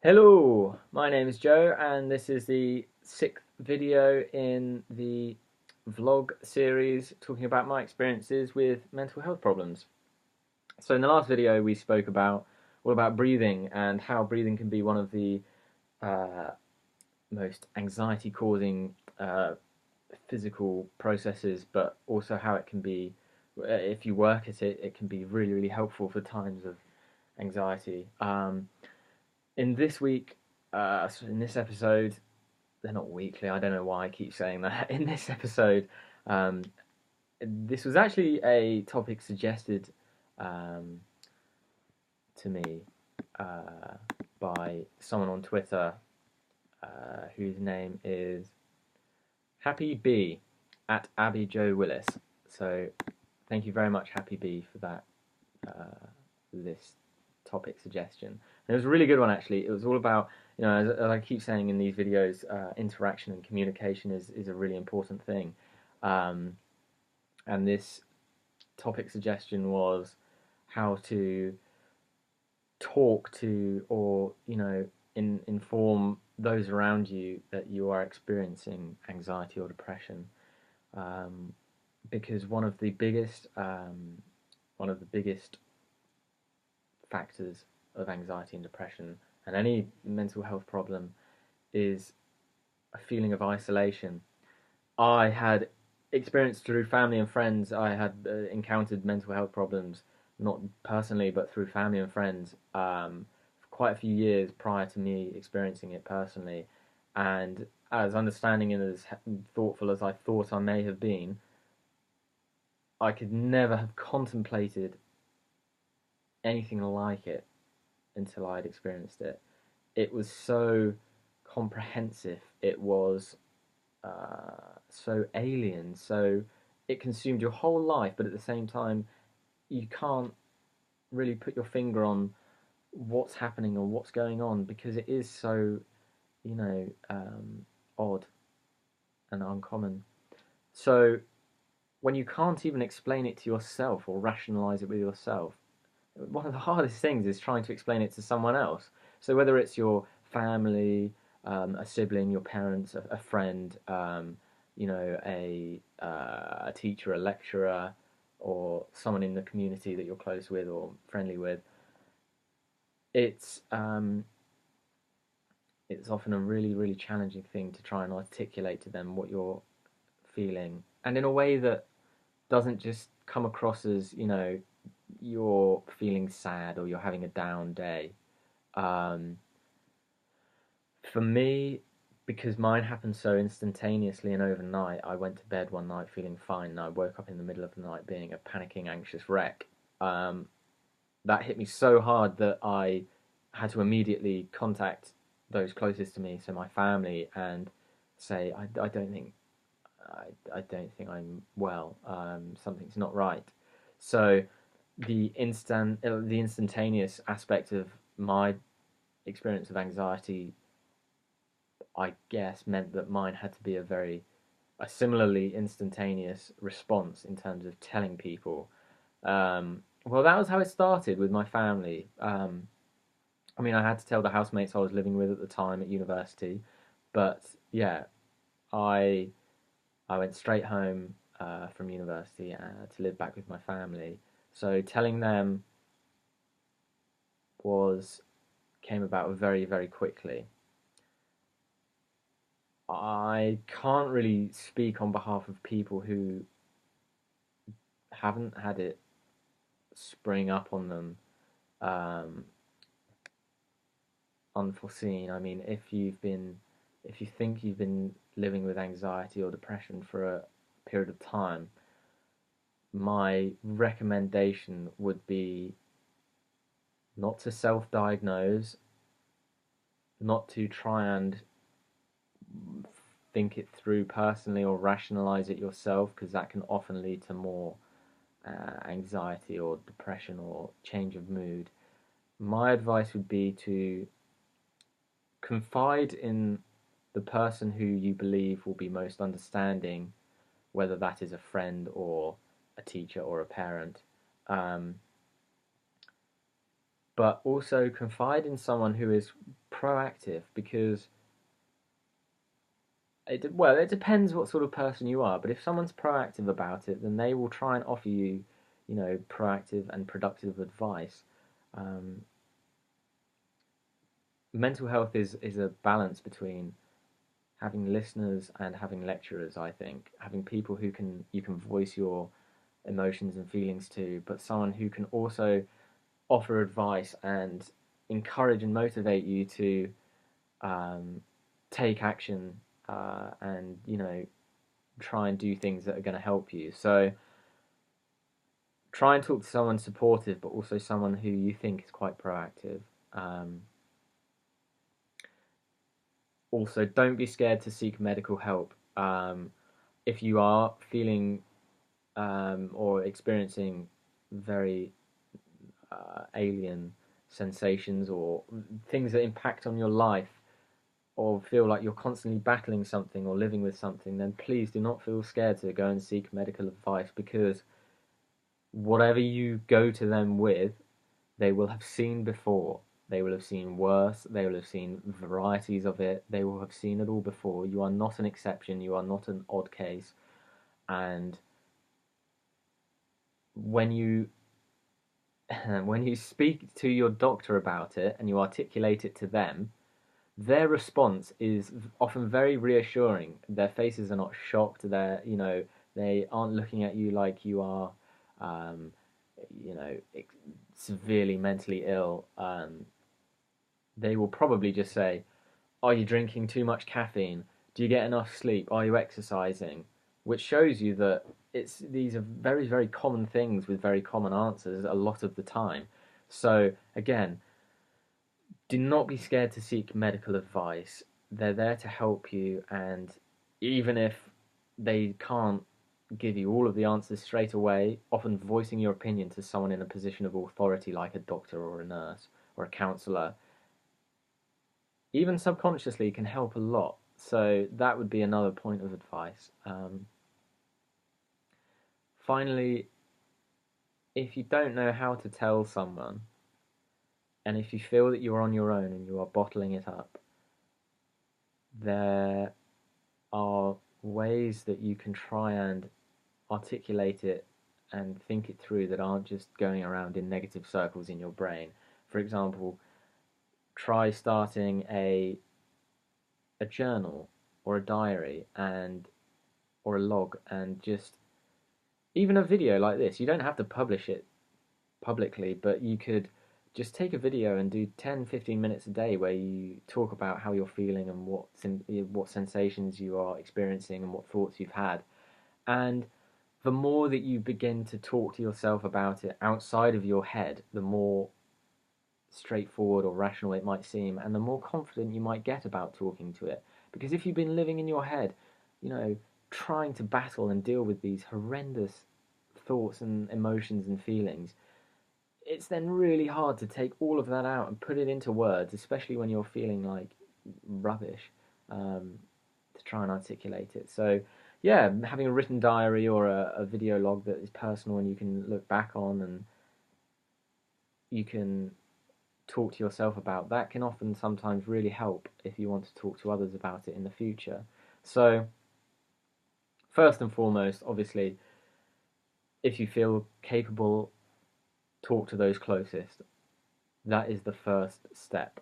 Hello, my name is Joe, and this is the sixth video in the vlog series talking about my experiences with mental health problems. So, in the last video, we spoke about all about breathing and how breathing can be one of the uh, most anxiety-causing physical processes, but also how it can be, if you work at it, it can be really, really helpful for times of anxiety. In this week, in this episode, they're not weekly. I don't know why I keep saying that. In this episode, um, this was actually a topic suggested um, to me uh, by someone on Twitter whose name is Happy B at Abby Joe Willis. So thank you very much, Happy B, for that this topic suggestion. And it was a really good one, actually. It was all about, as I keep saying in these videos, interaction and communication is a really important thing. Um, and this topic suggestion was how to talk to or, inform those around you that you are experiencing anxiety or depression. Um, because one of the biggest factors of anxiety and depression and any mental health problem is a feeling of isolation. I had experienced through family and friends, I had encountered mental health problems, not personally, but through family and friends, for quite a few years prior to me experiencing it personally. And as understanding and as thoughtful as I thought I may have been, I could never have contemplated anything like it until I'd experienced it. It was so comprehensive. It was so alien. So it consumed your whole life, but at the same time, you can't really put your finger on what's happening or what's going on because it is so, you know, odd and uncommon. So when you can't even explain it to yourself or rationalize it with yourself, one of the hardest things is trying to explain it to someone else. So whether it's your family, a sibling, your parents, a friend, a teacher, a lecturer, or someone in the community that you're close with or friendly with, it's um, it's often a really, really challenging thing to try and articulate to them what you're feeling, and in a way that doesn't just come across as you're feeling sad or you're having a down day. Um, for me, because mine happened so instantaneously and overnight, I went to bed one night feeling fine, and I woke up in the middle of the night being a panicking, anxious wreck. Um, that hit me so hard that I had to immediately contact those closest to me, so my family, and say, I don't think I'm well. Something's not right. So the instantaneous aspect of my experience of anxiety, I guess, meant that mine had to be a similarly instantaneous response in terms of telling people. Well, that was how it started with my family. I mean, I had to tell the housemates I was living with at the time at university, but yeah, I I went straight home from university to live back with my family. So telling them was came about very, very quickly. I can't really speak on behalf of people who haven't had it spring up on them um, unforeseen. I mean, if you think you've been living with anxiety or depression for a period of time, my recommendation would be not to self-diagnose, not to try and think it through personally or rationalize it yourself, because that can often lead to more anxiety or depression or change of mood. My advice would be to confide in the person who you believe will be most understanding, whether that is a friend or a teacher or a parent. Um, but also confide in someone who is proactive, because it depends what sort of person you are, but if someone's proactive about it, then they will try and offer you, proactive and productive advice. Um, Mental health is a balance between having listeners and having lecturers, I think. Having people who you can voice your emotions and feelings to, but someone who can also offer advice and encourage and motivate you to um, take action, and try and do things that are going to help you. So try and talk to someone supportive, but also someone who you think is quite proactive. Um, Also, don't be scared to seek medical help. If you are feeling or experiencing very alien sensations or things that impact on your life, or feel like you're constantly battling something or living with something, then please do not feel scared to go and seek medical advice, because whatever you go to them with, they will have seen before. They will have seen worse. They will have seen varieties of it. They will have seen it all before. You are not an exception. You are not an odd case. And when you when you speak to your doctor about it and you articulate it to them, their response is often very reassuring. Their faces are not shocked. They aren't looking at you like you are, um, you know, severely mentally ill. They will probably just say, "Are you drinking too much caffeine? Do you get enough sleep? Are you exercising?" Which shows you that these are very, very common things with very common answers a lot of the time. So again, do not be scared to seek medical advice. They're there to help you, and even if they can't give you all of the answers straight away, often voicing your opinion to someone in a position of authority like a doctor or a nurse or a counsellor, even subconsciously, can help a lot. So that would be another point of advice. Finally, if you don't know how to tell someone, and if you feel that you're on your own and you are bottling it up, there are ways that you can try and articulate it and think it through that aren't just going around in negative circles in your brain. For example, try starting a journal or a diary or a log, and just even a video like this. You don't have to publish it publicly, but you could just take a video and do 10-15 minutes a day where you talk about how you're feeling and what sensations you are experiencing and what thoughts you've had. And the more that you begin to talk to yourself about it outside of your head, the more straightforward or rational it might seem, and the more confident you might get about talking to it. Because if you've been living in your head, trying to battle and deal with these horrendous thoughts and emotions and feelings, it's then really hard to take all of that out and put it into words, especially when you're feeling like rubbish, to try and articulate it. So, yeah, having a written diary or a video log that is personal and you can look back on and you can talk to yourself about, that can often sometimes really help if you want to talk to others about it in the future. So, first and foremost, obviously, if you feel capable, talk to those closest. That is the first step.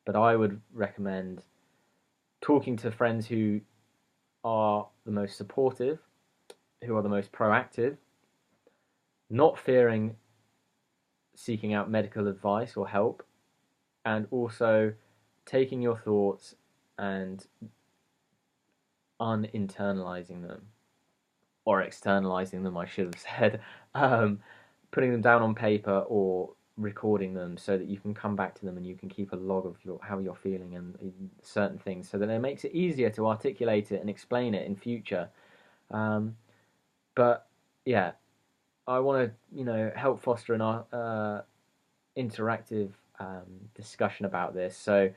But I would recommend talking to friends who are the most supportive, who are the most proactive, not fearing seeking out medical advice or help, and also taking your thoughts and uninternalizing them, or externalizing them, I should have said, putting them down on paper or recording them so that you can come back to them and you can keep a log of how you're feeling and certain things, so that it makes it easier to articulate it and explain it in future. But yeah, I want to help foster an interactive discussion about this. So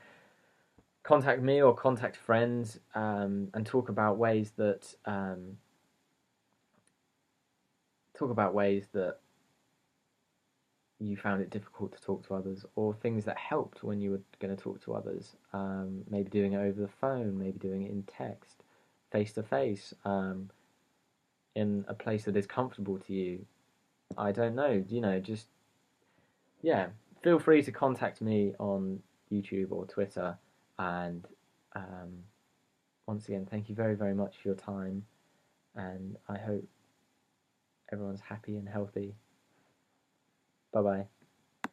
contact me or contact friends, and talk about ways that you found it difficult to talk to others, or things that helped when you were going to talk to others. Maybe doing it over the phone, maybe doing it in text, face to face, in a place that is comfortable to you. I don't know, just yeah. Feel free to contact me on YouTube or Twitter, and um, once again, thank you very, very much for your time, and I hope everyone's happy and healthy. Bye bye.